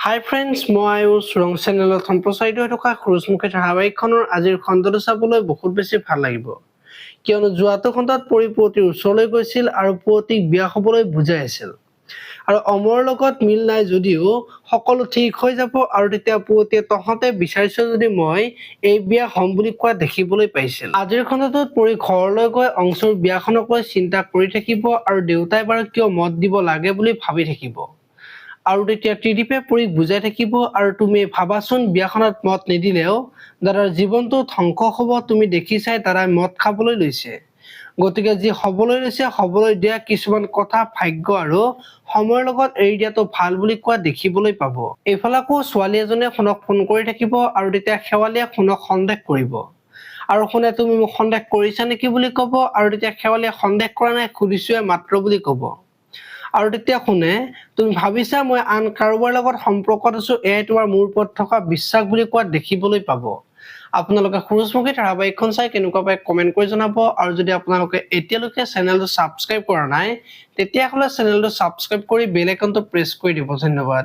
হাই friends, মই আয়ুষ ৰং চেনেলত সম্প্ৰচাৰিত হৈ থকা খৰচমুখী ধাৰাবাহিকখনৰ আজিৰ খণ্ডটো চাবলৈ বহুত বেছি ভাল লাগিব, কিয়নো যোৱাটো খণ্ডত পুৱতিৰ ওচৰলৈ গৈছিল আৰু পুৱতিক বিয়া হ'বলৈ বুজাই আছিল। আৰু অমৰৰ লগত মিল নাই যদিও সকলো ঠিক হৈ যাব, আৰু তেতিয়া পুৱতিয়ে তহঁতে বিচাৰিছ যদি মই এই বিয়া হ'ম বুলি কোৱা দেখিবলৈ পাইছিল। আজিৰ খণ্ডটোত পৰি ঘৰলৈ গৈ অংশুৰ বিয়াখনক লৈ চিন্তা কৰি থাকিব আৰু দেউতাই বাৰু কিয় মত দিব লাগে বুলি ভাবি থাকিব। আৰু তেতিয়া ত্ৰিদীপে পৰীক বুজাই থাকিব, আৰু তুমি ভাবাচোন বিয়াখনত মত নিদিলেও দাদাৰ জীৱনটো ধ্বংস হ'ব। তুমি দেখিছাই দাদাই মদ খাবলৈ লৈছে, গতিকে যি হ'বলৈ লৈছে হ'বলৈ দিয়া। কিছুমান কথা ভাগ্য আৰু সময়ৰ লগত এৰি দিয়াটো ভাল বুলি কোৱা দেখিবলৈ পাব। এইফালে আকৌ ছোৱালী এজনে সোণক ফোন কৰি থাকিব, আৰু তেতিয়া শেৱালিয়ে সোণক সন্দেহ কৰিব, আৰু সোণে তুমি মোক সন্দেহ কৰিছা নেকি বুলি ক'ব, আৰু তেতিয়া শেৱালিয়ে সন্দেহ কৰা নাই, সুধিছোৱে মাত্ৰ বুলি ক'ব। আৰু তেতিয়া শুনে তুমি ভাবিছা মই আন কাৰোবাৰ লগত সম্পৰ্কত আছো, এয়াই তোমাৰ মোৰ ওপৰত থকা বিশ্বাস বুলি কোৱা দেখিবলৈ পাব। আপোনালোকে খৰচমুখী ধাৰাবাহিকখন চাই কেনেকুৱা পায় কমেন্ট কৰি জনাব, আৰু যদি আপোনালোকে এতিয়ালৈকে চেনেলটো ছাবস্ক্ৰাইব কৰা নাই তেতিয়াহ'লে চেনেলটো ছাবস্ক্ৰাইব কৰি বেল আইকনটো প্ৰেছ কৰি দিব। ধন্যবাদ।